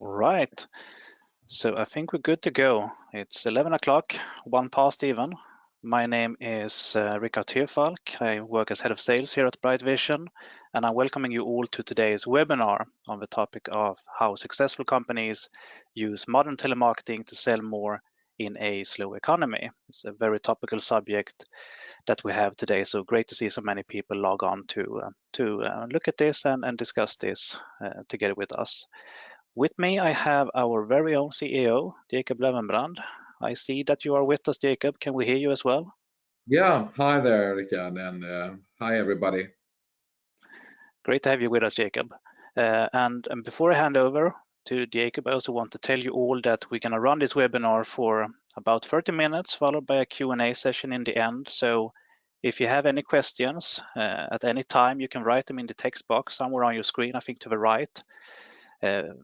Right. So I think we're good to go. It's 11 o'clock, 1 past even. My name is Rickard Tyrfalk. I work as head of sales here at Bright Vision, and I'm welcoming you all to today's webinar on the topic of how successful companies use modern telemarketing to sell more in a slow economy. It's a very topical subject that we have today, so great to see so many people log on to look at this and discuss this together with us. With me, I have our very own CEO, Jacob Löwenbrand. I see that you are with us, Jacob. Can we hear you as well? Yeah, hi there, Rickard, and hi, everybody. Great to have you with us, Jacob. And before I hand over to Jacob, I also want to tell you all that we're going to run this webinar for about 30 minutes, followed by a Q&A session in the end. So if you have any questions at any time, you can write them in the text box somewhere on your screen, I think to the right.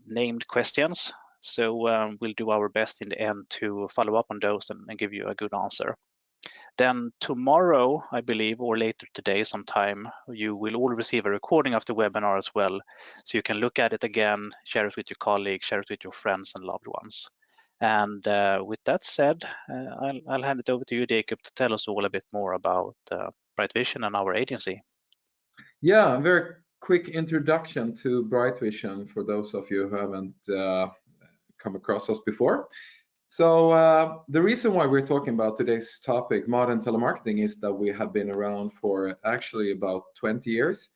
Named questions. So we'll do our best in the end to follow up on those and give you a good answer. Then tomorrow, I believe, or later today sometime, you will all receive a recording of the webinar as well. So you can look at it again, share it with your colleagues, share it with your friends and loved ones. And with that said, I'll hand it over to you, Jacob, to tell us all a bit more about Bright Vision and our agency. Yeah, a very quick introduction to Bright Vision for those of you who haven't come across us before. So the reason why we're talking about today's topic, modern telemarketing, is that we have been around for actually about 20 years.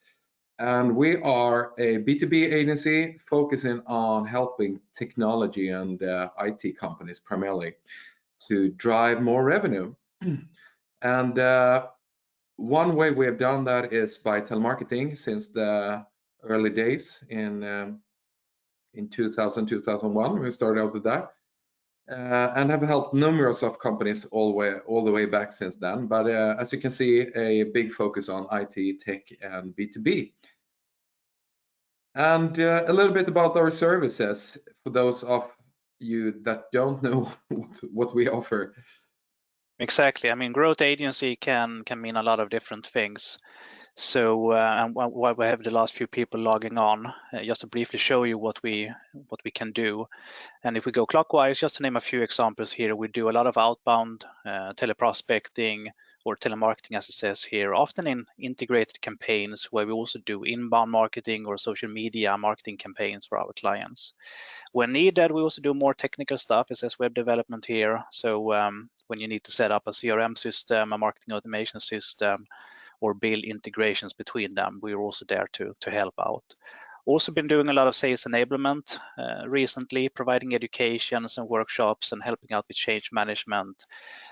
And we are a B2B agency focusing on helping technology and IT companies primarily to drive more revenue. And one way we have done that is by telemarketing since the early days in 2000, 2001. We started out with that and have helped numerous of companies all the way back since then. But as you can see, a big focus on IT, tech, and B2B. And a little bit about our services for those of you that don't know what we offer. Exactly. I mean, growth agency can mean a lot of different things. So, and while we have the last few people logging on, just to briefly show you what we can do. And if we go clockwise, just to name a few examples here, we do a lot of outbound teleprospecting or telemarketing, as it says here, often in integrated campaigns where we also do inbound marketing or social media marketing campaigns for our clients. When needed, we also do more technical stuff. It says web development here. So when you need to set up a CRM system, a marketing automation system, or build integrations between them, we're also there to help out. Also been doing a lot of sales enablement recently, providing educations and workshops and helping out with change management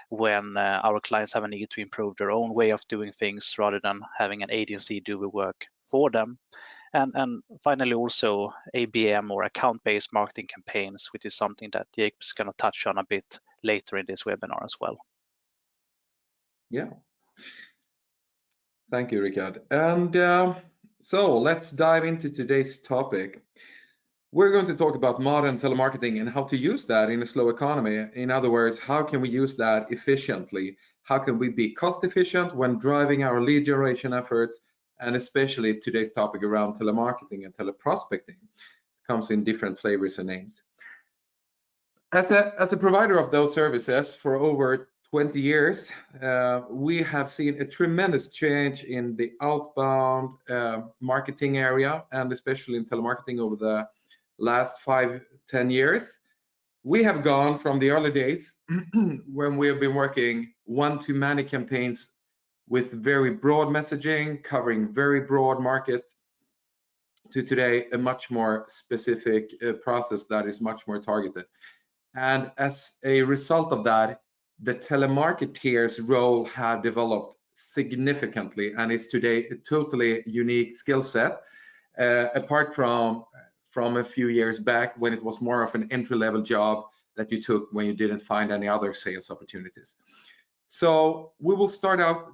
when our clients have a need to improve their own way of doing things rather than having an agency do the work for them. And finally, also ABM or account-based marketing campaigns, which is something that Jake is going to touch on a bit later in this webinar as well. Yeah. Thank you, Rickard. And so let's dive into today's topic. We're going to talk about modern telemarketing and how to use that in a slow economy. In other words, how can we use that efficiently? How can we be cost efficient when driving our lead generation efforts? And especially today's topic around telemarketing and teleprospecting comes in different flavors and names. As a provider of those services for over 20 years, we have seen a tremendous change in the outbound marketing area, and especially in telemarketing over the last 5-10 years. We have gone from the early days when we have been working one-to-many campaigns with very broad messaging, covering very broad market, to today a much more specific process that is much more targeted. And as a result of that, the telemarketer's role have developed significantly and is today a totally unique skill set, apart from a few years back when it was more of an entry-level job that you took when you didn't find any other sales opportunities. So we will start out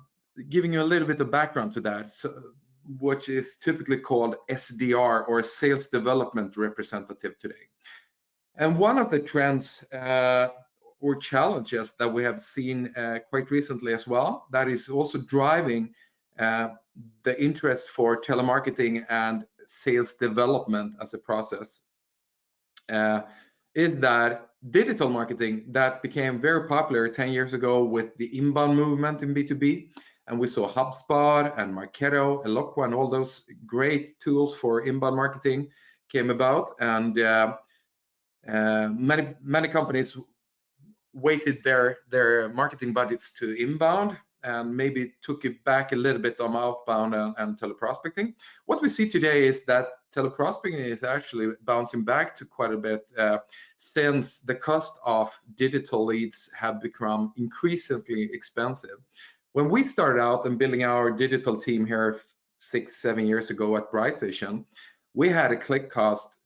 giving you a little bit of background to that, which is typically called SDR, or Sales Development Representative today. And one of the trends or challenges that we have seen quite recently as well, that is also driving the interest for telemarketing and sales development as a process, is that digital marketing that became very popular 10 years ago with the inbound movement in B2B. And we saw HubSpot and Marketo, Eloqua, and all those great tools for inbound marketing came about. And many companies weighted their marketing budgets to inbound and maybe took it back a little bit on outbound and teleprospecting. What we see today is that teleprospecting is actually bouncing back to quite a bit since the cost of digital leads have become increasingly expensive. When we started out and building our digital team here 6-7 years ago at Bright Vision, we had a click cost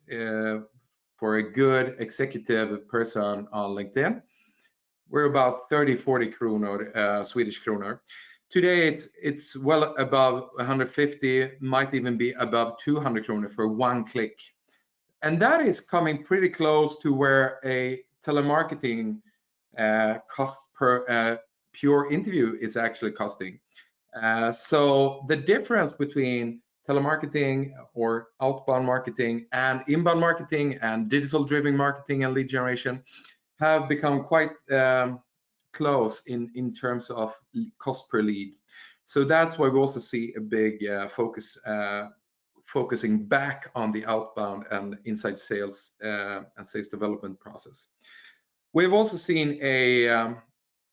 for a good executive person on LinkedIn. We're about 30-40 kronor, Swedish kronor. Today it's well above 150, might even be above 200 kronor for one click. And that is coming pretty close to where a telemarketing cost per pure interview is actually costing. So the difference between telemarketing or outbound marketing and inbound marketing and digital driven marketing and lead generation have become quite close in terms of cost per lead. So that's why we also see a big focusing back on the outbound and inside sales and sales development process. We've also seen a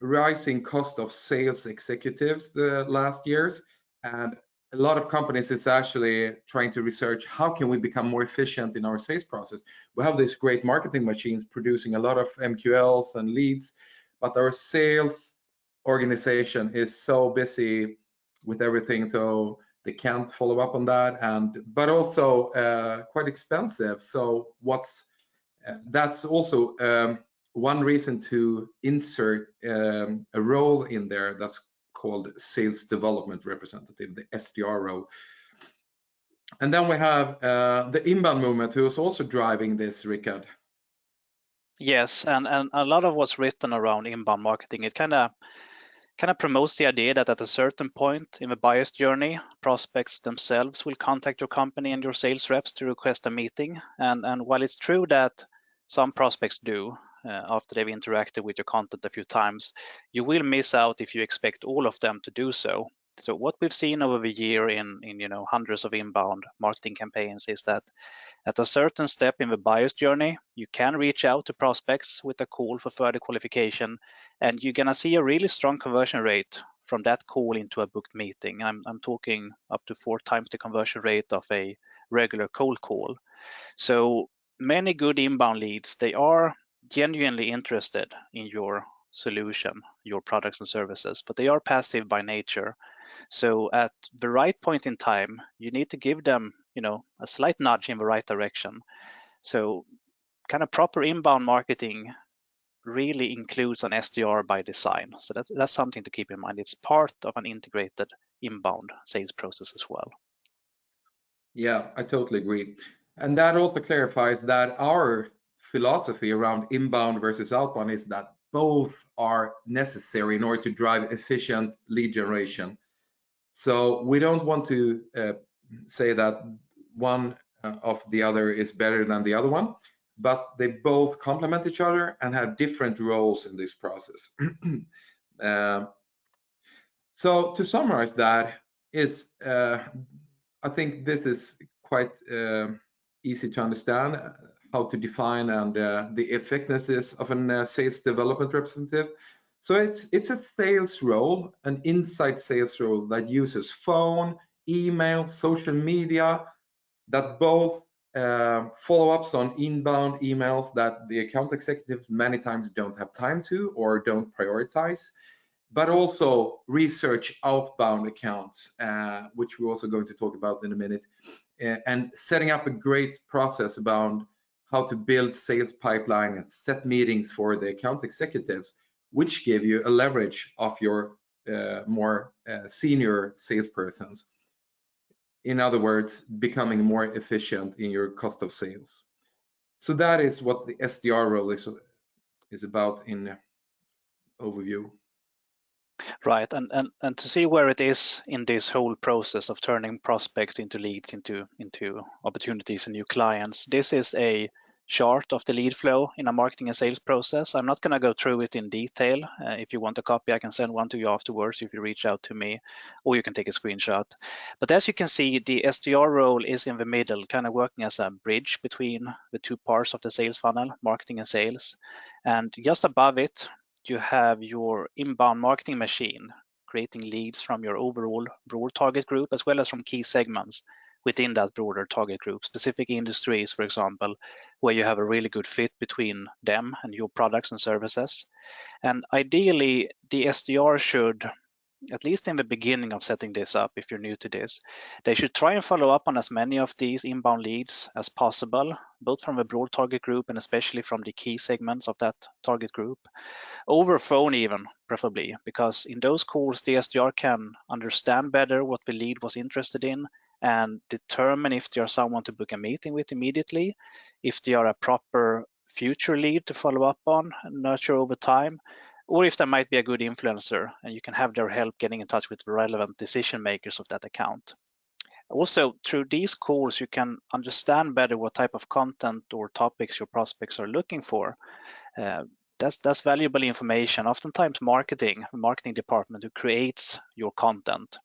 rising cost of sales executives the last years, and a lot of companies is actually trying to research how can we become more efficient in our sales process. We have these great marketing machines producing a lot of MQLs and leads, but our sales organization is so busy with everything, so they can't follow up on that, but also quite expensive. So that's also one reason to insert a role in there that's called sales development representative, the SDR role. And then we have the inbound movement, who is also driving this, Rickard. Yes, and a lot of what's written around inbound marketing, it kind of promotes the idea that at a certain point in the buyer's journey, prospects themselves will contact your company and your sales reps to request a meeting. And while it's true that some prospects do after they've interacted with your content a few times, you will miss out if you expect all of them to do so. So what we've seen over the year in hundreds of inbound marketing campaigns is that at a certain step in the buyer's journey, you can reach out to prospects with a call for further qualification, and you're gonna see a really strong conversion rate from that call into a booked meeting. I'm talking up to 4 times the conversion rate of a regular cold call. So many good inbound leads, they are genuinely interested in your solution, your products and services, but they are passive by nature. So at the right point in time, you need to give them, a slight nudge in the right direction. So kind of proper inbound marketing really includes an SDR by design. So that's something to keep in mind. It's part of an integrated inbound sales process as well. Yeah, I totally agree. And that also clarifies that our philosophy around inbound versus outbound is that both are necessary in order to drive efficient lead generation. So we don't want to say that one of the other is better than the other one, but they both complement each other and have different roles in this process. So to summarize that is, I think this is quite easy to understand how to define and the effectiveness of a sales development representative. So it's a sales role, an inside sales role that uses phone, email, social media, that both follow-ups on inbound emails that the account executives many times don't have time to or don't prioritize, but also research outbound accounts, which we're also going to talk about in a minute, and setting up a great process about how to build sales pipeline and set meetings for the account executives, which give you a leverage of your more senior salespersons. In other words, becoming more efficient in your cost of sales. So that is what the SDR role is about in overview. Right, and to see where it is in this whole process of turning prospects into leads, into opportunities and new clients, this is a chart of the lead flow in a marketing and sales process. I'm not going to go through it in detail. If you want a copy, I can send one to you afterwards if you reach out to me, or you can take a screenshot. But as you can see, the SDR role is in the middle, kind of working as a bridge between the two parts of the sales funnel, marketing and sales. And just above it, you have your inbound marketing machine, creating leads from your overall broad target group, as well as from key segments within that broader target group, specific industries, for example, where you have a really good fit between them and your products and services. And ideally, the SDR should, at least in the beginning of setting this up, if you're new to this, they should try and follow up on as many of these inbound leads as possible, both from the broad target group and especially from the key segments of that target group. Over phone even, preferably, because in those calls, the SDR can understand better what the lead was interested in and determine if they are someone to book a meeting with immediately, if they are a proper future lead to follow up on and nurture over time, or if they might be a good influencer and you can have their help getting in touch with the relevant decision makers of that account. Also, through these calls, you can understand better what type of content or topics your prospects are looking for. That's valuable information. Oftentimes the marketing department who creates your content,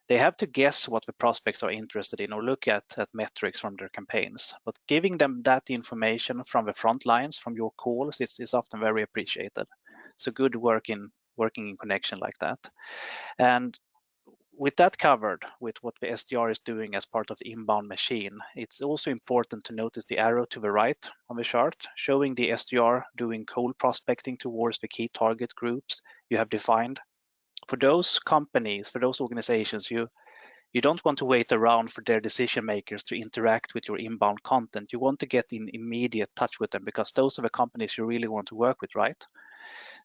they have to guess what the prospects are interested in or look at metrics from their campaigns. But giving them that information from the front lines, from your calls, is often very appreciated. So good work in working in connection like that. And with that covered, with what the SDR is doing as part of the inbound machine, it's also important to notice the arrow to the right on the chart, showing the SDR doing cold prospecting towards the key target groups you have defined. For those companies, for those organizations, you don't want to wait around for their decision makers to interact with your inbound content. You want to get in immediate touch with them because those are the companies you really want to work with, right?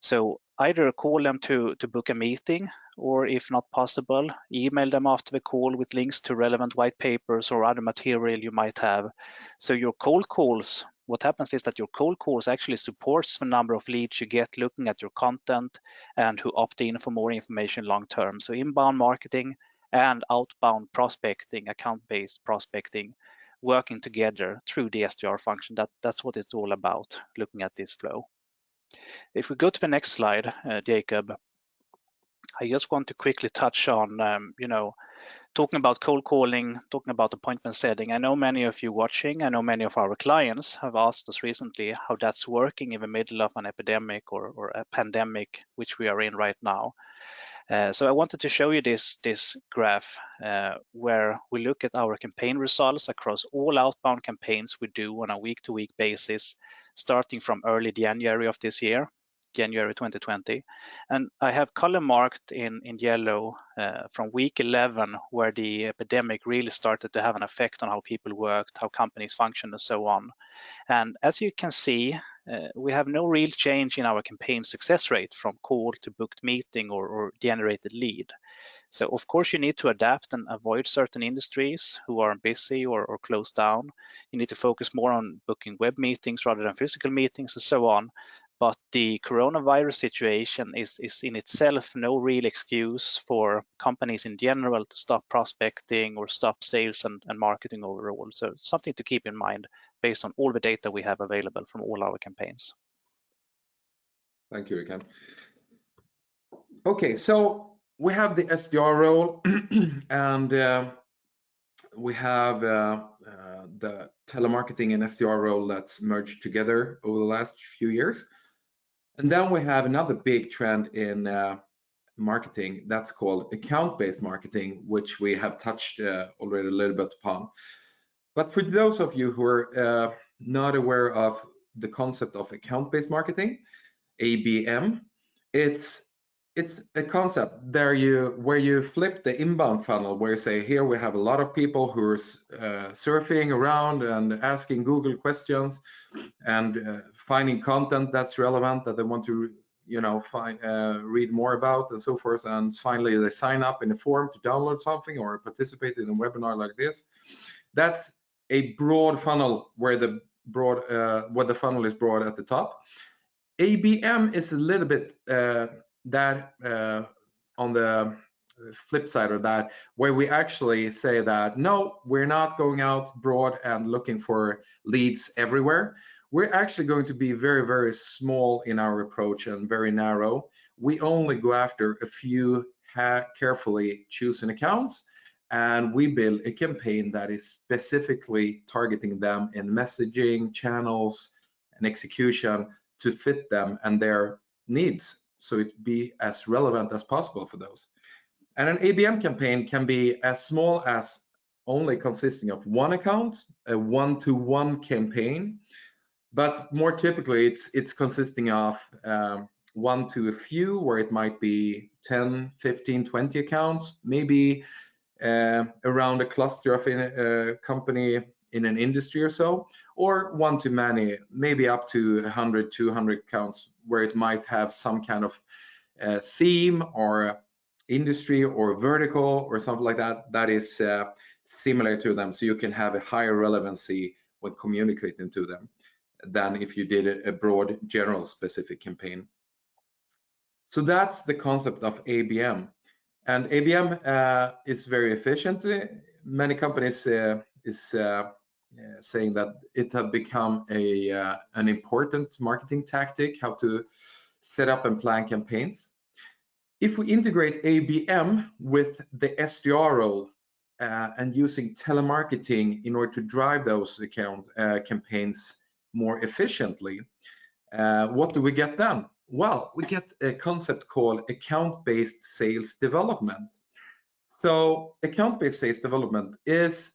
So either call them to book a meeting, or if not possible, email them after the call with links to relevant white papers or other material you might have. So your cold calls, what happens is that your cold calls actually supports the number of leads you get looking at your content and who opt in for more information long term. So inbound marketing and outbound prospecting, account-based prospecting, working together through the SDR function. That's what it's all about, looking at this flow. If we go to the next slide, Jacob, I just want to quickly touch on, talking about cold calling, talking about appointment setting. I know many of you watching, I know many of our clients have asked us recently how that's working in the middle of an epidemic or a pandemic, which we are in right now. So I wanted to show you this graph where we look at our campaign results across all outbound campaigns we do on a week-to-week basis, starting from early January of this year, January 2020. And I have column marked in yellow from week 11, where the epidemic really started to have an effect on how people worked, how companies function, and so on. And as you can see, we have no real change in our campaign success rate from call to booked meeting or generated lead. So of course you need to adapt and avoid certain industries who are busy or closed down. You need to focus more on booking web meetings rather than physical meetings and so on. But the coronavirus situation is in itself no real excuse for companies in general to stop prospecting or stop sales and marketing overall. So something to keep in mind based on all the data we have available from all our campaigns. Thank you, Rickard. Okay, so we have the SDR role and we have the telemarketing and SDR role that's merged together over the last few years. And then we have another big trend in marketing that's called account-based marketing, which we have touched already a little bit upon. But for those of you who are not aware of the concept of account-based marketing, ABM, it's a concept there where you flip the inbound funnel, where you say, here we have a lot of people who are surfing around and asking Google questions and finding content that's relevant that they want to read more about and so forth, and finally they sign up in a form to download something or participate in a webinar like this. That's a broad funnel where the funnel is broad at the top. ABM is a little bit that on the flip side of that, where we actually say that no, we're not going out broad and looking for leads everywhere. we're actually going to be very, very small in our approach and very narrow. We only go after a few carefully chosen accounts, and we build a campaign that is specifically targeting them in messaging, channels, and execution to fit them and their needs, so it be as relevant as possible for those. And an ABM campaign can be as small as only consisting of one account, a one-to-one campaign, but more typically it's consisting of one to a few, where it might be 10, 15, 20 accounts, maybe around a cluster of a company in an industry or so, or one to many, maybe up to 100, 200 accounts, where it might have some kind of theme or industry or vertical or something like that that is similar to them, so you can have a higher relevancy when communicating to them than if you did a broad general specific campaign. So that's the concept of ABM. And ABM is very efficient. Many companies is saying that it has become an important marketing tactic, how to set up and plan campaigns. If we integrate ABM with the SDR role and using telemarketing in order to drive those campaigns more efficiently, what do we get then? Well, we get a concept called account-based sales development. So account-based sales development is,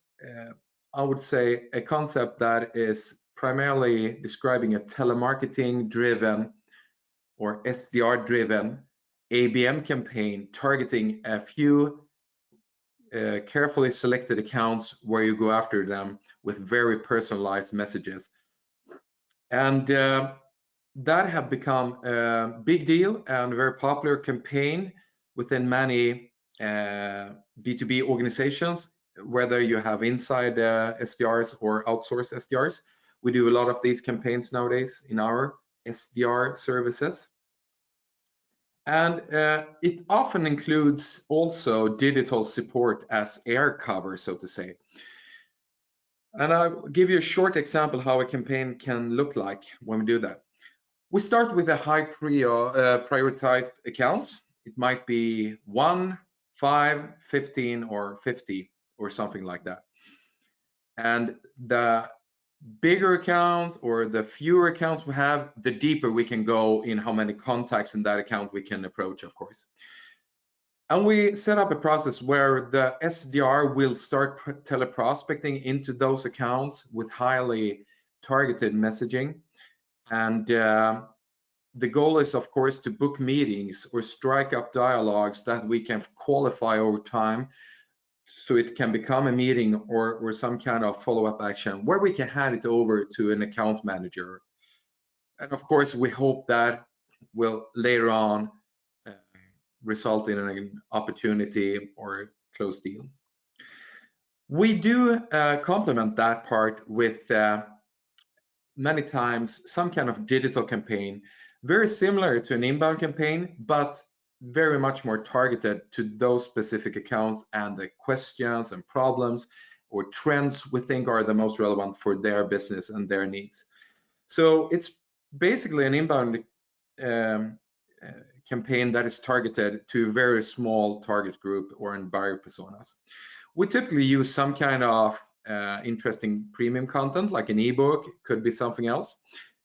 I would say, a concept that is primarily describing a telemarketing-driven or SDR-driven ABM campaign targeting a few carefully selected accounts where you go after them with very personalized messages. And that have become a big deal and a very popular campaign within many B2B organizations, whether you have inside SDRs or outsourced SDRs. We do a lot of these campaigns nowadays in our SDR services. And it often includes also digital support as air cover, so to say. And I'll give you a short example how a campaign can look like when we do that. We start with a high prioritized accounts. It might be 1, 5, 15, or 50, or something like that. And the bigger account or the fewer accounts we have, the deeper we can go in how many contacts in that account we can approach, of course. And we set up a process where the SDR will start teleprospecting into those accounts with highly targeted messaging. And the goal is, of course, to book meetings or strike up dialogues that we can qualify over time, so it can become a meeting or some kind of follow-up action where we can hand it over to an account manager. And of course, we hope that will later on result in an opportunity or a closed deal. We do complement that part with many times some kind of digital campaign, very similar to an inbound campaign, but very much more targeted to those specific accounts and the questions and problems or trends we think are the most relevant for their business and their needs. So it's basically an inbound campaign that is targeted to a very small target group or in buyer personas. We typically use some kind of interesting premium content, like an ebook, could be something else,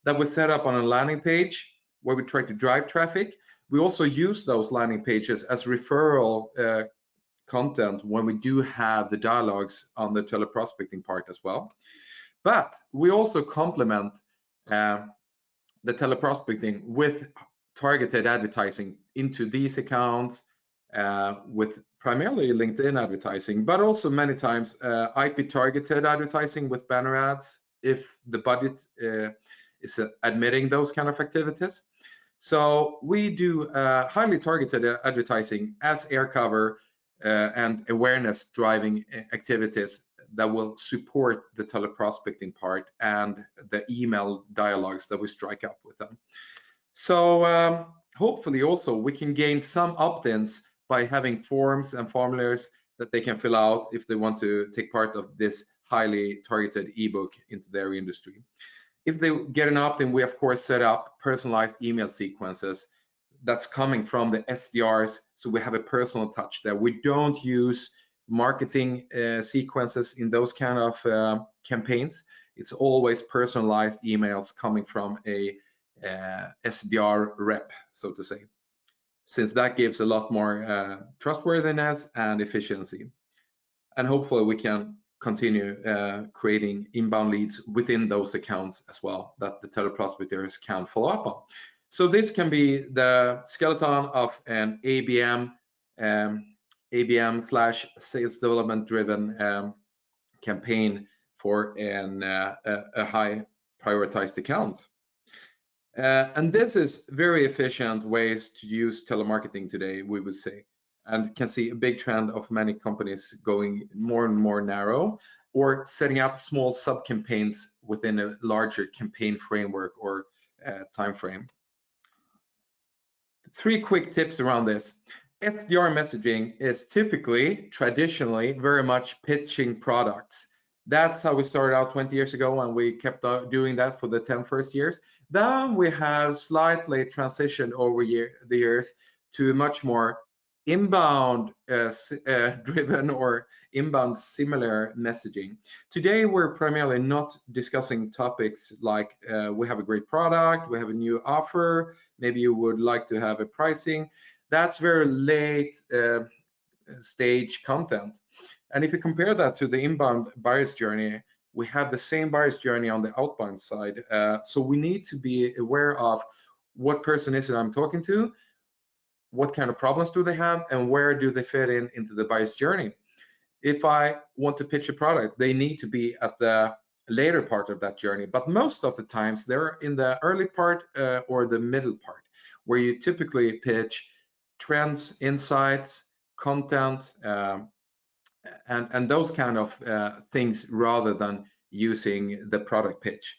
that we set up on a landing page where we try to drive traffic. We also use those landing pages as referral content when we do have the dialogues on the teleprospecting part as well. But we also complement the teleprospecting with targeted advertising into these accounts with primarily LinkedIn advertising, but also many times IP targeted advertising with banner ads if the budget is admitting those kind of activities. So we do highly targeted advertising as air cover and awareness driving activities that will support the teleprospecting part and the email dialogues that we strike up with them. So hopefully also we can gain some opt-ins by having forms and formulas that they can fill out if they want to take part of this highly targeted ebook into their industry. If they get an opt-in, we of course set up personalized email sequences that's coming from the SDRs, so we have a personal touch there. We don't use marketing sequences in those kind of campaigns. It's always personalized emails coming from a SDR rep, so to say, since that gives a lot more trustworthiness and efficiency. And hopefully we can continue creating inbound leads within those accounts as well that the teleprospectors can follow up on. So this can be the skeleton of an ABM slash sales development driven campaign for a high prioritized account. And this is very efficient ways to use telemarketing today, we would say, and can see a big trend of many companies going more and more narrow or setting up small sub campaigns within a larger campaign framework or time frame. 3 quick tips around this. SDR messaging is typically, traditionally, very much pitching products. That's how we started out 20 years ago, and we kept doing that for the 10 first years. Then we have slightly transitioned over the years to much more inbound driven or inbound similar messaging. Today, we're primarily not discussing topics like we have a great product, we have a new offer, maybe you would like to have a pricing. That's very late stage content. And if you compare that to the inbound buyer's journey, we have the same buyer's journey on the outbound side. So we need to be aware of what person is it I'm talking to, what kind of problems do they have, and where do they fit into the buyer's journey. If I want to pitch a product, they need to be at the later part of that journey, but most of the times they're in the early part or the middle part, where you typically pitch trends, insights, content, and those kind of things rather than using the product pitch.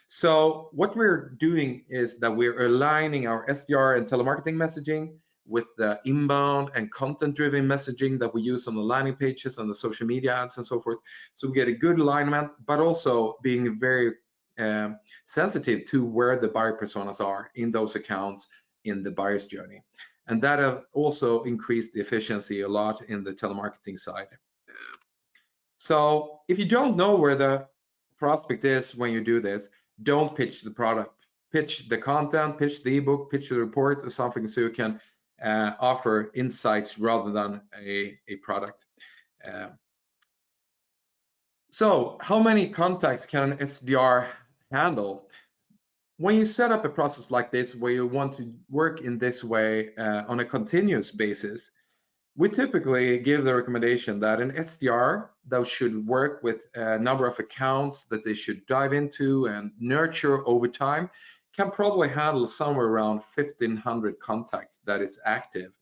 So what we're doing is that we're aligning our SDR and telemarketing messaging with the inbound and content-driven messaging that we use on the landing pages and the social media ads and so forth. So we get a good alignment, but also being very sensitive to where the buyer personas are in those accounts in the buyer's journey. And that have also increased the efficiency a lot in the telemarketing side. So if you don't know where the prospect is when you do this, don't pitch the product. Pitch the content, pitch the ebook, pitch the report or something so you can offer insights rather than a product. So how many contacts can an SDR handle? When you set up a process like this where you want to work in this way on a continuous basis, we typically give the recommendation that an SDR that should work with a number of accounts that they should dive into and nurture over time can probably handle somewhere around 1,500 contacts that is active.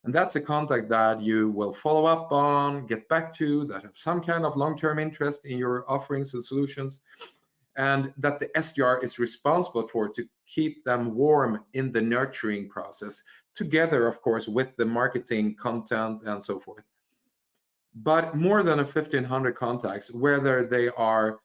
And that's a contact that you will follow up on, get back to, that have some kind of long-term interest in your offerings and solutions, and that the SDR is responsible for to keep them warm in the nurturing process, together, of course, with the marketing content and so forth. But more than 1,500 contacts, whether they are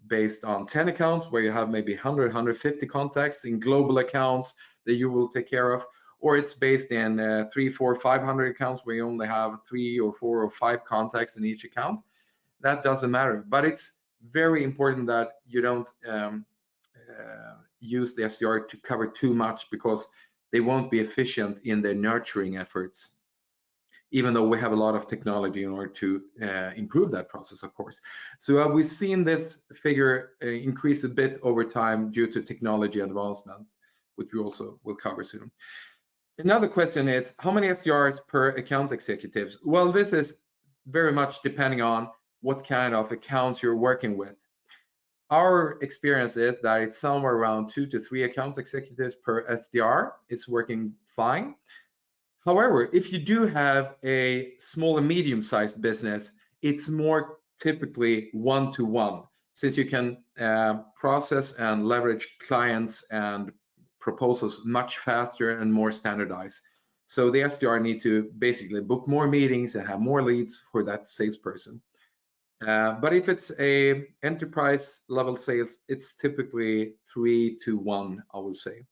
based on 10 accounts, where you have maybe 100, 150 contacts in global accounts that you will take care of, or it's based in 3, 4, 500 accounts where you only have 3 or 4 or 5 contacts in each account, that doesn't matter. But it's very important that you don't use the SDR to cover too much, because they won't be efficient in their nurturing efforts, even though we have a lot of technology in order to improve that process, of course. So we've seen this figure increase a bit over time due to technology advancement, which we also will cover soon. Another question is, how many SDRs per account executives? Well, this is very much depending on what kind of accounts you're working with. Our experience is that it's somewhere around 2 to 3 account executives per SDR. It's working fine. However, if you do have a small and medium-sized business, it's more typically 1-to-1, since you can process and leverage clients and proposals much faster and more standardized. So the SDR need to basically book more meetings and have more leads for that salesperson. But if it's a enterprise level sales, it's typically 3 to 1, I would say.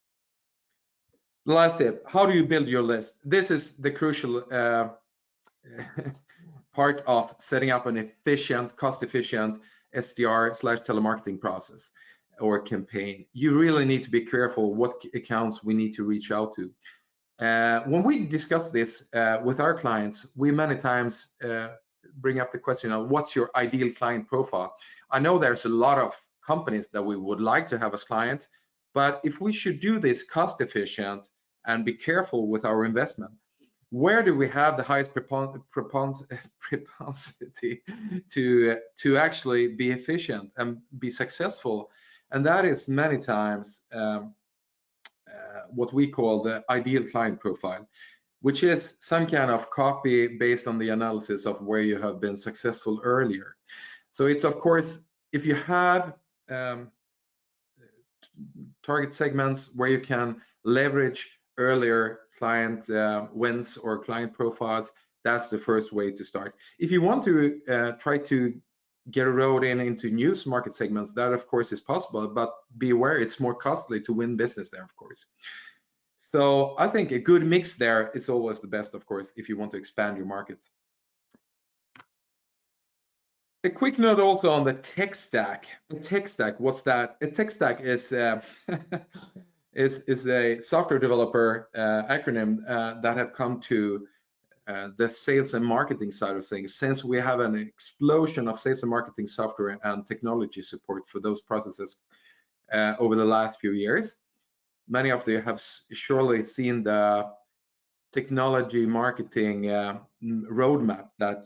The last tip, how do you build your list? This is the crucial part of setting up an efficient, cost-efficient SDR/telemarketing process or campaign. You really need to be careful what accounts we need to reach out to. When we discuss this with our clients, we many times bring up the question of what's your ideal client profile. I know there's a lot of companies that we would like to have as clients, but if we should do this cost efficient and be careful with our investment, where do we have the highest propensity to actually be efficient and be successful? And that is many times what we call the ideal client profile, which is some kind of copy based on the analysis of where you have been successful earlier. So it's, of course, if you have target segments where you can leverage earlier client wins or client profiles, that's the first way to start. If you want to try to get a road into new market segments, that of course is possible, but be aware it's more costly to win business there, of course. So I think a good mix there is always the best, of course, if you want to expand your market. A quick note also on the tech stack. The tech stack, what's that? A tech stack is is a software developer acronym that have come to the sales and marketing side of things, since we have an explosion of sales and marketing software and technology support for those processes over the last few years. Many of you have surely seen the technology marketing roadmap that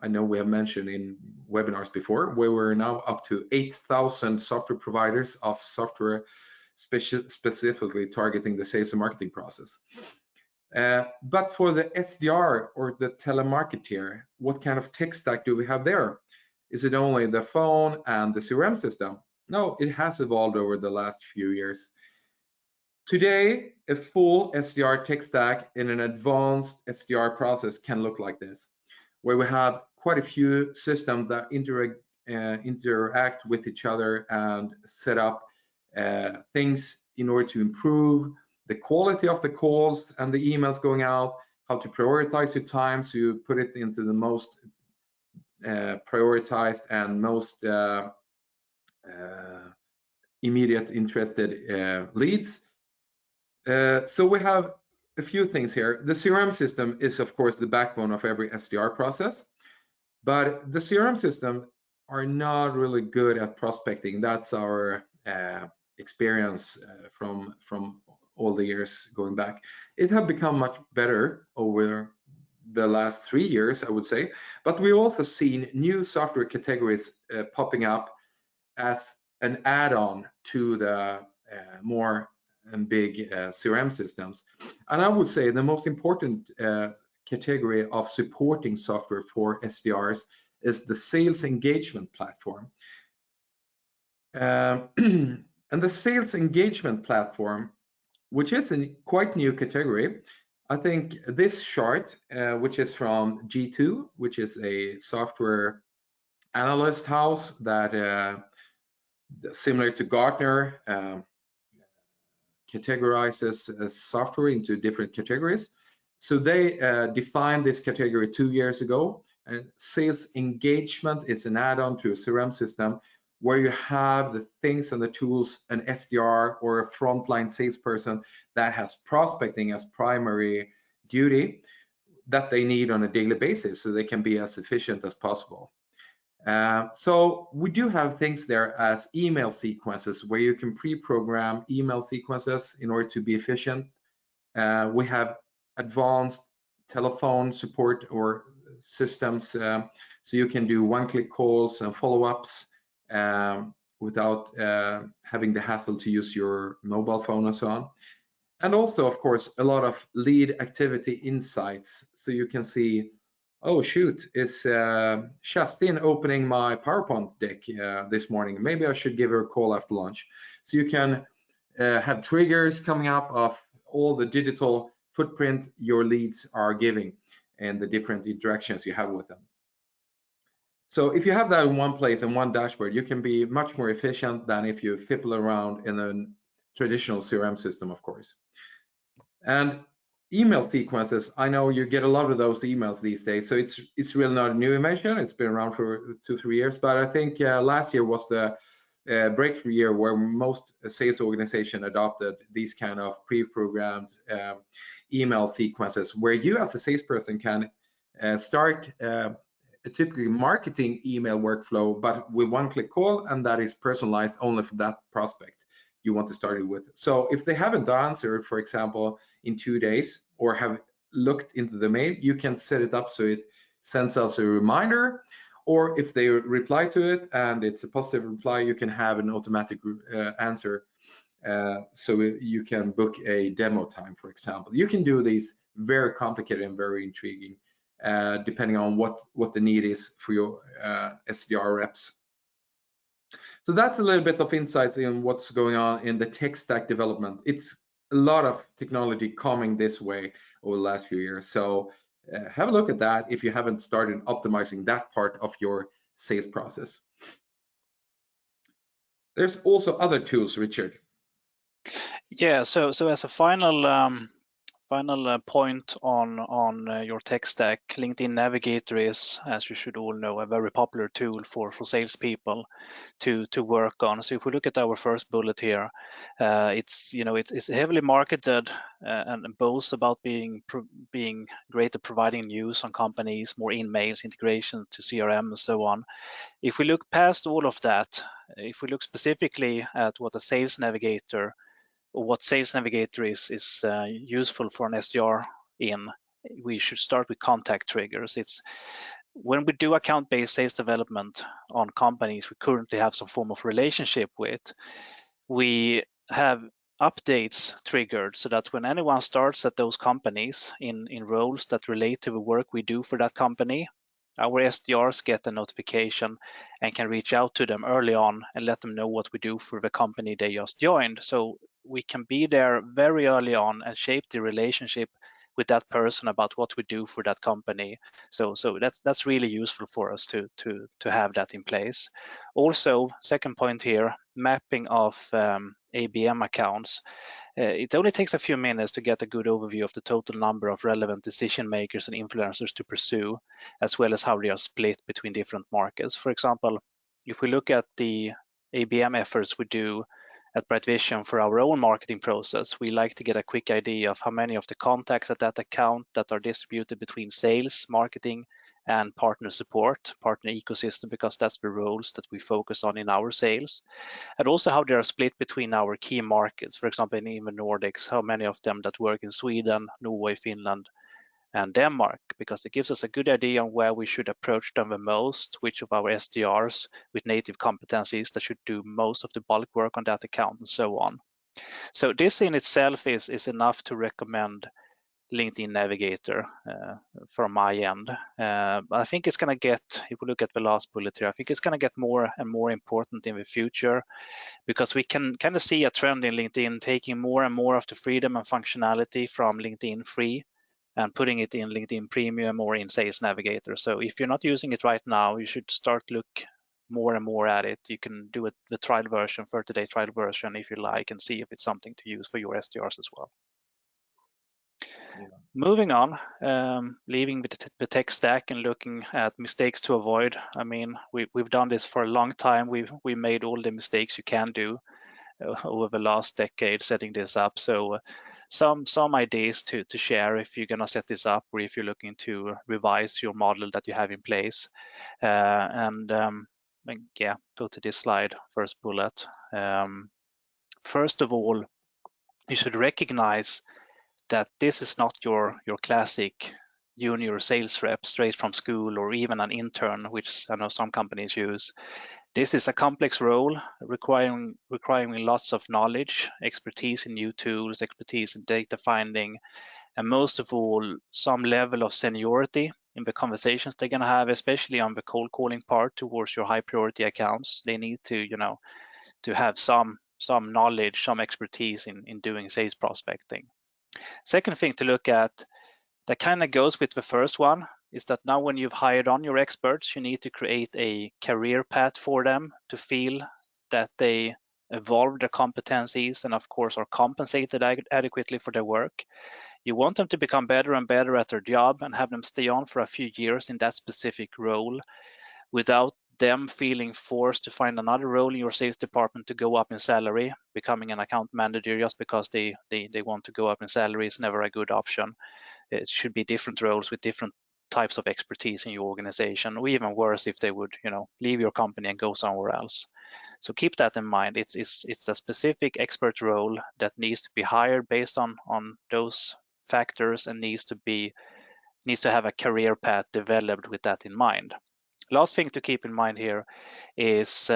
I know we have mentioned in webinars before, where we're now up to 8,000 software providers of software specifically targeting the sales and marketing process. But for the SDR or the telemarketer, what kind of tech stack do we have there? Is it only the phone and the CRM system? No, it has evolved over the last few years. Today, a full SDR tech stack in an advanced SDR process can look like this, where we have quite a few systems that interact with each other and set up things in order to improve the quality of the calls and the emails going out, how to prioritize your time so you put it into the most prioritized and most immediate interested leads. So we have a few things here. The CRM system is, of course, the backbone of every SDR process, but the CRM system are not really good at prospecting. That's our experience from all the years going back. It has become much better over the last 3 years, I would say, but we also seen new software categories popping up as an add-on to the more big CRM systems. And I would say the most important category of supporting software for SDRs is the sales engagement platform. And the sales engagement platform, which is a quite new category, I think this chart, which is from G2, which is a software analyst house that similar to Gartner, categorizes software into different categories. So they defined this category 2 years ago, and sales engagement is an add-on to a CRM system where you have the things and the tools, an SDR or a frontline salesperson that has prospecting as primary duty that they need on a daily basis so they can be as efficient as possible. So we do have things there as email sequences where you can pre-program email sequences in order to be efficient. We have advanced telephone support or systems, so you can do one-click calls and follow-ups without having the hassle to use your mobile phone and so on. And also, of course, a lot of lead activity insights, so you can see, oh shoot, is Justin opening my PowerPoint deck this morning? Maybe I should give her a call after lunch. So you can have triggers coming up of all the digital footprint your leads are giving and the different interactions you have with them. So if you have that in one place and one dashboard, you can be much more efficient than if you fiddle around in a traditional CRM system, of course. And email sequences, I know you get a lot of those emails these days, so it's really not a new invention. It's been around for 2-3 years, but I think last year was the breakthrough year where most sales organization adopted these kind of pre-programmed email sequences, where you as a salesperson can start a typically marketing email workflow, but with one-click call, and that is personalized only for that prospect you want to start it with. So if they haven't answered, for example, in 2 days, or have looked into the mail, you can set it up so it sends us a reminder, or if they reply to it and it's a positive reply, you can have an automatic answer, so you can book a demo time, for example. You can do these very complicated and very intriguing, depending on what the need is for your SDR reps. So that's a little bit of insights in what's going on in the tech stack development. It's a lot of technology coming this way over the last few years. So have a look at that if you haven't started optimizing that part of your sales process. There's also other tools, Richard. Yeah, so as a final point on your tech stack, LinkedIn Navigator is, as you should all know, a very popular tool for salespeople to work on. So if we look at our first bullet here, it's heavily marketed and boasts about being great at providing news on companies, more emails, integrations to CRM, and so on. If we look past all of that, if we look specifically at what a sales navigator or what Sales Navigator is useful for an SDR in, we should start with contact triggers. It's when we do account-based sales development on companies we currently have some form of relationship with, we have updates triggered so that when anyone starts at those companies in roles that relate to the work we do for that company, our SDRs get a notification and can reach out to them early on and let them know what we do for the company they just joined. So we can be there very early on and shape the relationship with that person about what we do for that company. So that's really useful for us to have that in place. Also, second point here, mapping of ABM accounts. It only takes a few minutes to get a good overview of the total number of relevant decision makers and influencers to pursue, as well as how they are split between different markets. For example, if we look at the ABM efforts we do at Bright Vision for our own marketing process, we like to get a quick idea of how many of the contacts at that account that are distributed between sales, marketing, and partner support, partner ecosystem, because that's the roles that we focus on in our sales. And also how they are split between our key markets, for example, in the Nordics, how many of them that work in Sweden, Norway, Finland, and Denmark, because it gives us a good idea on where we should approach them the most, which of our SDRs with native competencies that should do most of the bulk work on that account, and so on. So this in itself is enough to recommend LinkedIn Navigator from my end. I think it's going to get, if we look at the last bullet here, I think it's going to get more and more important in the future, because we can kind of see a trend in LinkedIn taking more and more of the freedom and functionality from LinkedIn Free and putting it in LinkedIn Premium or in Sales Navigator. So if you're not using it right now, you should start look more and more at it. You can do it the trial version, 30-day trial version if you like, and see if it's something to use for your SDRs as well. Yeah. Moving on, leaving the tech stack and looking at mistakes to avoid. I mean, we've done this for a long time. We made all the mistakes you can do over the last decade setting this up. So some ideas to share if you're going to set this up, or if you're looking to revise your model that you have in place. Yeah, go to this slide, first bullet. First of all, you should recognize that this is not your classic junior sales rep straight from school, or even an intern, which I know some companies use. This is a complex role requiring lots of knowledge, expertise in new tools, expertise in data finding, and most of all, some level of seniority in the conversations they're going to have, especially on the cold calling part towards your high priority accounts. They need to, to have some knowledge, some expertise in doing sales prospecting. Second thing to look at that kind of goes with the first one, is that now when you've hired on your experts, you need to create a career path for them to feel that they evolve their competencies and of course are compensated adequately for their work. You want them to become better and better at their job and have them stay on for a few years in that specific role without them feeling forced to find another role in your sales department to go up in salary. Becoming an account manager just because they want to go up in salary is never a good option. It should be different roles with different types of expertise in your organization, or even worse if they would, leave your company and go somewhere else. So keep that in mind. It's a specific expert role that needs to be hired based on those factors and needs to have a career path developed with that in mind. Last thing to keep in mind here is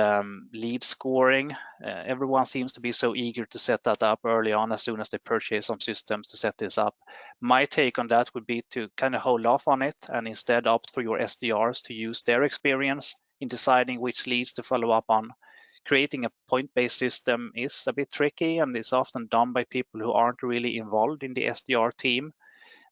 lead scoring. Everyone seems to be so eager to set that up early on as soon as they purchase some systems to set this up. My take on that would be to kind of hold off on it and instead opt for your SDRs to use their experience in deciding which leads to follow up on. Creating a point-based system is a bit tricky and is often done by people who aren't really involved in the SDR team,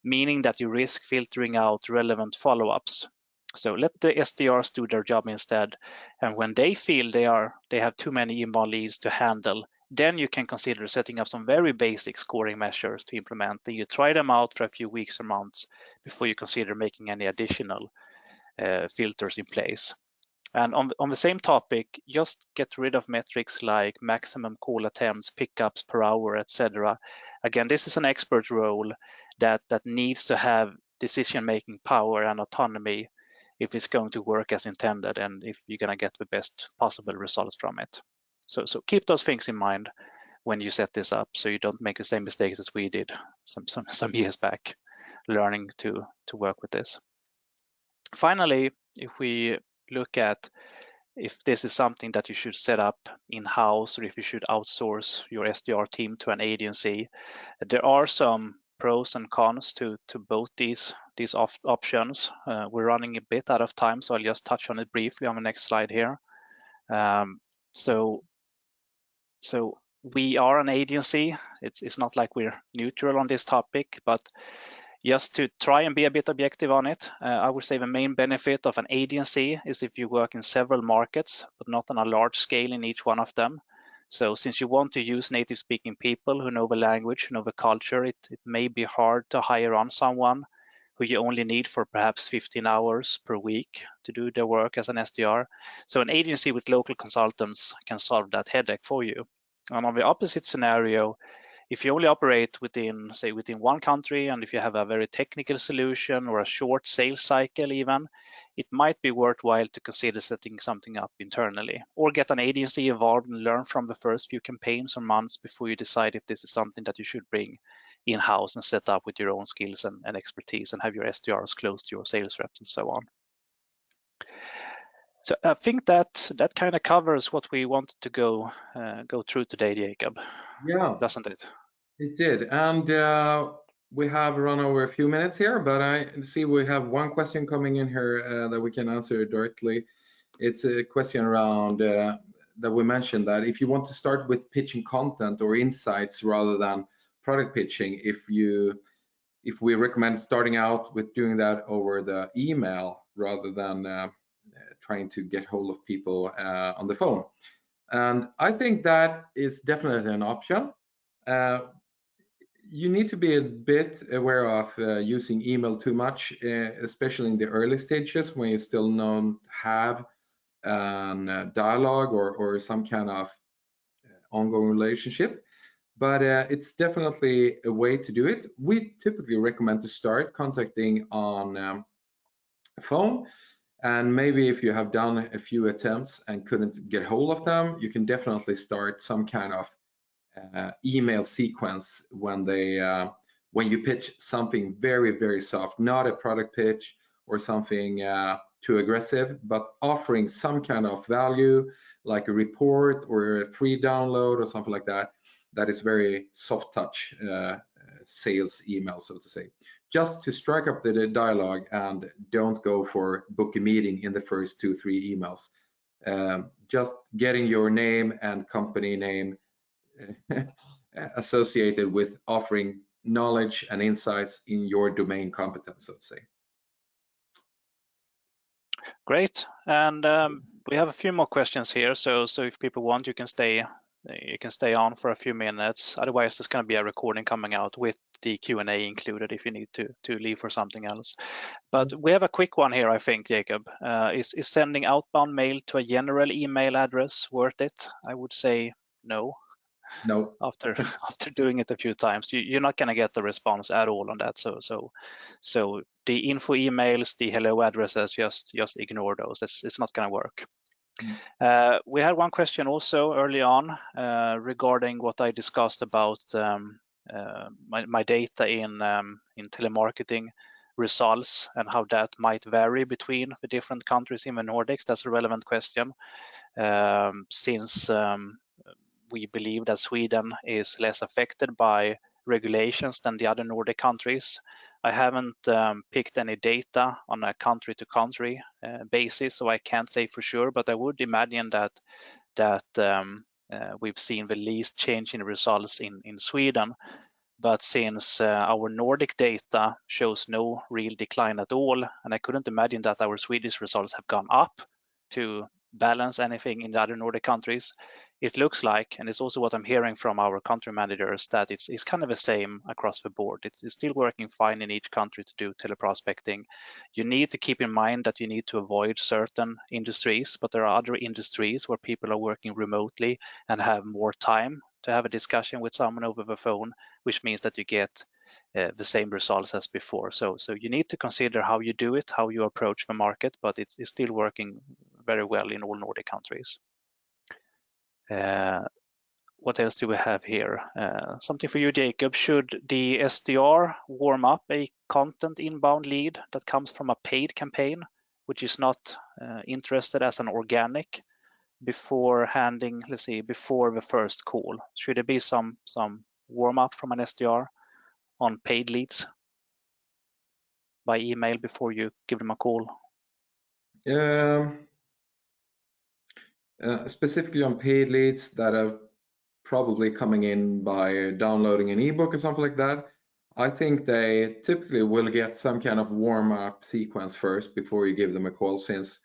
meaning that you risk filtering out relevant follow-ups. So let the SDRs do their job instead. And when they feel they have too many inbound leads to handle, then you can consider setting up some very basic scoring measures to implement. And you try them out for a few weeks or months before you consider making any additional filters in place. And on the same topic, just get rid of metrics like maximum call attempts, pickups per hour, etc. Again, this is an expert role that needs to have decision-making power and autonomy if it's going to work as intended and if you're going to get the best possible results from it. So keep those things in mind when you set this up, so you don't make the same mistakes as we did some years back, learning to work with this. Finally, if we look at if this is something that you should set up in-house or if you should outsource your SDR team to an agency, there are some pros and cons to both these options. We're running a bit out of time, so I'll just touch on it briefly on the next slide here. So we are an agency. It's not like we're neutral on this topic, but just to try and be a bit objective on it, I would say the main benefit of an agency is if you work in several markets, but not on a large scale in each one of them. So since you want to use native speaking people who know the language, know the culture, it may be hard to hire on someone who you only need for perhaps 15 hours per week to do their work as an SDR. So an agency with local consultants can solve that headache for you. And on the opposite scenario, if you only operate within one country, and if you have a very technical solution or a short sales cycle even, it might be worthwhile to consider setting something up internally or get an agency involved and learn from the first few campaigns or months before you decide if this is something that you should bring in-house and set up with your own skills and expertise and have your SDRs close to your sales reps and so on. So I think that kind of covers what we wanted to go through today, Jacob. Yeah, doesn't it? It did. And we have run over a few minutes here, but I see we have one question coming in here that we can answer directly. It's a question around that we mentioned that if you want to start with pitching content or insights rather than product pitching, if we recommend starting out with doing that over the email rather than trying to get hold of people on the phone. And I think that is definitely an option. You need to be a bit aware of using email too much, especially in the early stages when you still don't have a dialogue or some kind of ongoing relationship. But it's definitely a way to do it. We typically recommend to start contacting on phone, and maybe if you have done a few attempts and couldn't get hold of them, you can definitely start some kind of email sequence when you pitch something very soft, not a product pitch or something too aggressive, but offering some kind of value like a report or a free download or something like that. That is very soft touch sales email, so to say, just to strike up the dialogue and don't go for book a meeting in the first 2-3 emails. Just getting your name and company name associated with offering knowledge and insights in your domain competence, so to say. Great. And we have a few more questions here. So if people want, you can stay on for a few minutes. Otherwise, there's going to be a recording coming out with the Q&A included if you need to leave for something else. But we have a quick one here, I think, Jacob. Is sending outbound mail to a general email address worth it? I would say no. No. After doing it a few times, you're not going to get the response at all on that. So the info emails, the hello addresses, just ignore those. It's not going to work. We had one question also early on regarding what I discussed about my data in telemarketing results and how that might vary between the different countries in the Nordics. That's a relevant question since we believe that Sweden is less affected by regulations than the other Nordic countries. I haven't picked any data on a country-to-country basis, so I can't say for sure, but I would imagine that we've seen the least change in results in Sweden. But since our Nordic data shows no real decline at all, and I couldn't imagine that our Swedish results have gone up to balance anything in the other Nordic countries, it looks like, and it's also what I'm hearing from our country managers, that it's kind of the same across the board. It's still working fine in each country to do teleprospecting. You need to keep in mind that you need to avoid certain industries, but there are other industries where people are working remotely and have more time to have a discussion with someone over the phone, which means that you get the same results as before. So you need to consider how you do it, how you approach the market, but it's still working very well in all Nordic countries. What else do we have here? Something for you, Jacob. Should the SDR warm up a content inbound lead that comes from a paid campaign, which is not interested as an organic, before before the first call? Should there be some warm up from an SDR on paid leads by email before you give them a call? Specifically on paid leads that are probably coming in by downloading an ebook or something like that, I think they typically will get some kind of warm-up sequence first before you give them a call, since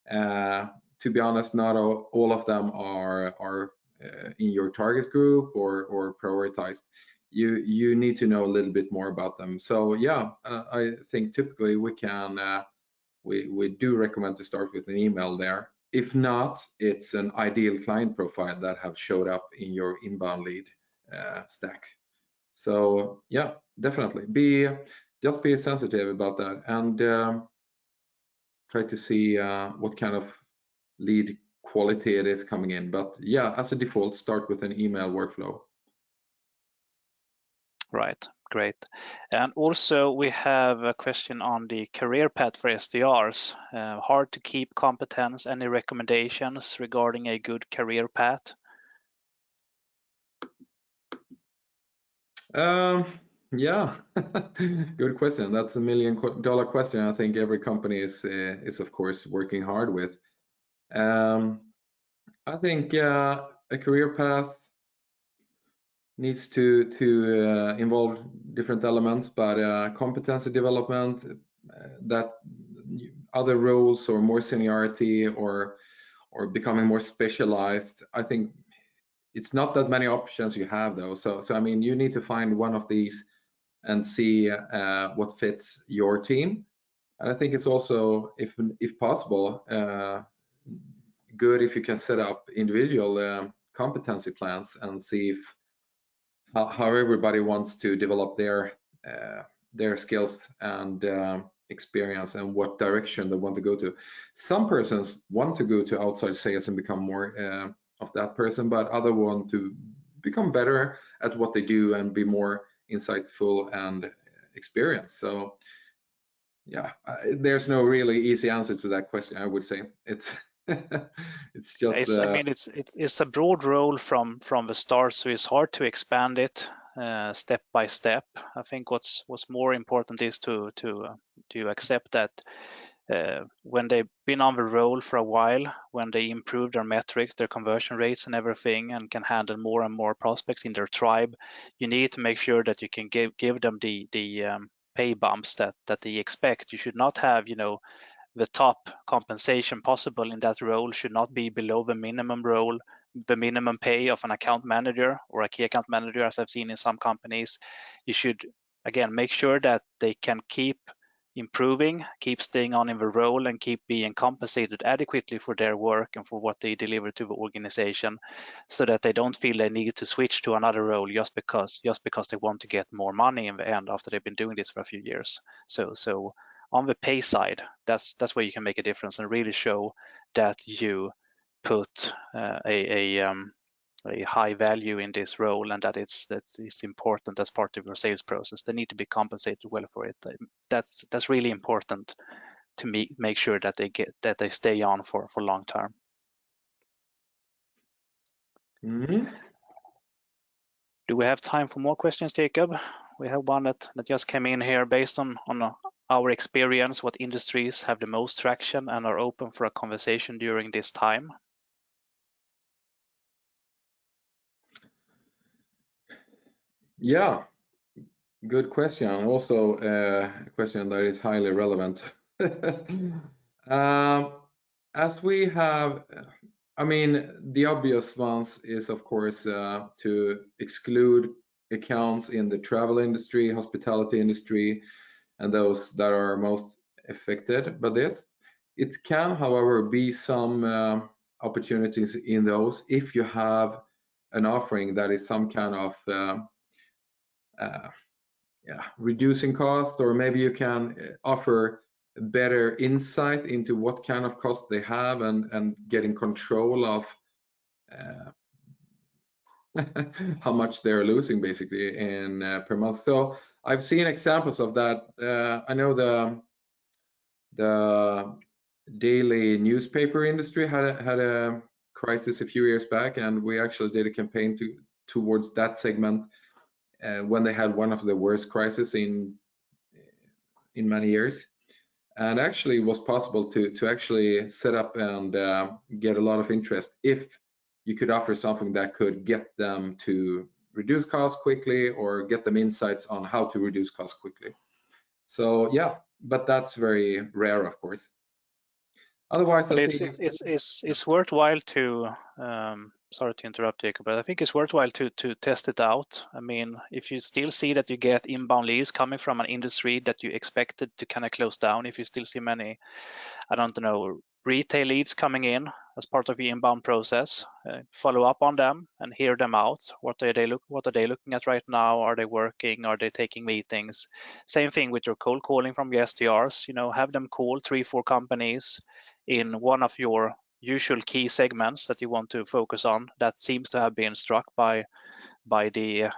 to be honest, not all of them are in your target group or prioritized. You need to know a little bit more about them. So yeah, I think typically we do recommend to start with an email there. If not, it's an ideal client profile that have showed up in your inbound lead stack. So yeah, definitely just be sensitive about that, and try to see what kind of lead quality it is coming in. But yeah, as a default, start with an email workflow. Right, great. And also we have a question on the career path for SDRs. Hard to keep competence. Any recommendations regarding a good career path? Yeah, good question. That's $1 million question. I think every company is of course working hard with. I think a career path needs to involve different elements, but competency development, that other roles or more seniority or becoming more specialized. I think it's not that many options you have though. So I mean, you need to find one of these and see what fits your team. And I think it's also, if possible, good if you can set up individual competency plans and see if how everybody wants to develop their skills and experience and what direction they want to go to. Some persons want to go to outside sales and become more of that person, but other want to become better at what they do and be more insightful and experienced. So yeah, there's no really easy answer to that question. I would say it's it's just I mean, it's a broad role from the start, so it's hard to expand it step by step. I think what's more important is to accept that when they've been on the role for a while, when they improve their metrics, their conversion rates and everything, and can handle more and more prospects in their tribe, you need to make sure that you can give them the pay bumps that they expect. You should not have, the top compensation possible in that role should not be below the minimum role, the minimum pay of an account manager or a key account manager, as I've seen in some companies. You should, again, make sure that they can keep improving, keep staying on in the role, and keep being compensated adequately for their work and for what they deliver to the organization, so that they don't feel they need to switch to another role just because they want to get more money in the end after they've been doing this for a few years. So on the pay side, that's where you can make a difference and really show that you put a high value in this role, and that it's important as part of your sales process. They need to be compensated well for it. That's really important to make sure that they stay on for long term. Do we have time for more questions, Jacob? We have one that just came in here. Based on our experience, what industries have the most traction and are open for a conversation during this time? Yeah, good question. Also a question that is highly relevant. As we have, I mean, the obvious ones is, of course, to exclude accounts in the travel industry, hospitality industry, and those that are most affected by this. It can, however, be some opportunities in those if you have an offering that is some kind of reducing cost, or maybe you can offer better insight into what kind of cost they have and getting control of how much they're losing basically in per month. So I've seen examples of that. I know the daily newspaper industry had a crisis a few years back, and we actually did a campaign towards that segment when they had one of the worst crises in many years. And actually it was possible to actually set up and get a lot of interest if you could offer something that could get them to reduce costs quickly or get them insights on how to reduce costs quickly. So yeah, but that's very rare, of course. Otherwise, but it's worthwhile to sorry to interrupt, Jacob, but I think it's worthwhile to test it out. I mean, if you still see that you get inbound leads coming from an industry that you expected to kind of close down, if you still see many, I don't know, retail leads coming in as part of the inbound process, follow up on them and hear them out. What are they looking at right now? Are they working? Are they taking meetings? Same thing with your cold calling from your SDRs. Have them call 3-4 companies in one of your usual key segments that you want to focus on that seems to have been struck by the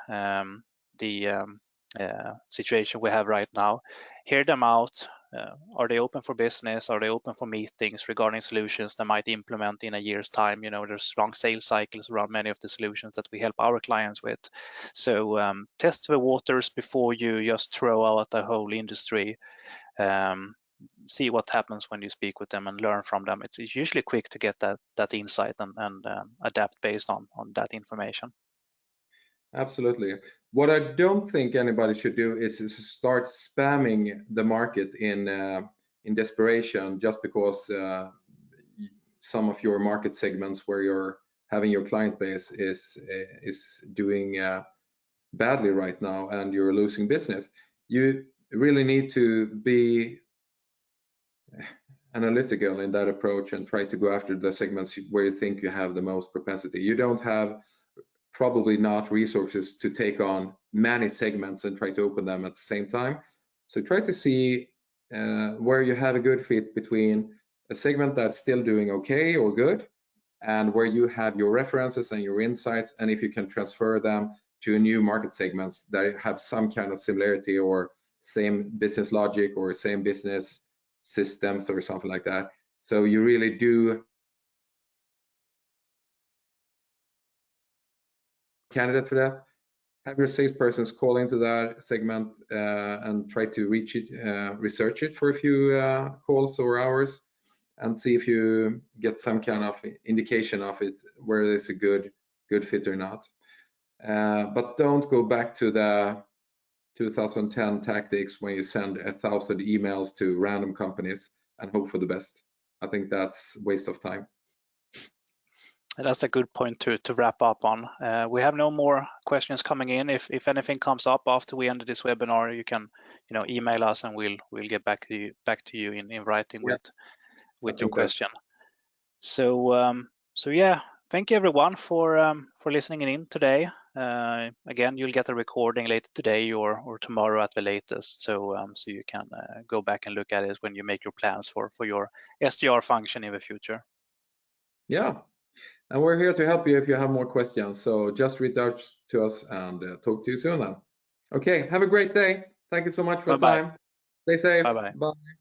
situation we have right now. Hear them out. Are they open for business? Are they open for meetings regarding solutions they might implement in a year's time? There's long sales cycles around many of the solutions that we help our clients with. So test the waters before you just throw out the whole industry. See what happens when you speak with them and learn from them. It's usually quick to get that insight and adapt based on that information. Absolutely. What I don't think anybody should do is start spamming the market in desperation just because some of your market segments where you're having your client base is doing badly right now and you're losing business. You really need to be analytical in that approach and try to go after the segments where you think you have the most propensity. You don't have probably not resources to take on many segments and try to open them at the same time. So try to see where you have a good fit between a segment that's still doing okay or good and where you have your references and your insights, and if you can transfer them to new market segments that have some kind of similarity or same business logic or same business systems or something like that. So you really do candidate for that. Have your salespersons call into that segment and try to reach it, research it for a few calls or hours, and see if you get some kind of indication of it, whether it's a good fit or not. But don't go back to the 2010 tactics when you send 1,000 emails to random companies. and hope for the best. I think that's waste of time. That's a good point to wrap up on. We have no more questions coming in. If anything comes up after we end this webinar, you can email us and we'll get back to you in writing Yeah, with your question. So yeah, thank you everyone for listening in today. Again, you'll get a recording later today or tomorrow at the latest. So you can go back and look at it when you make your plans for your SDR function in the future. Yeah, and we're here to help you if you have more questions. So just reach out to us and talk to you soon then. Okay, have a great day. Thank you so much for the time. Stay safe. Bye-bye. Bye.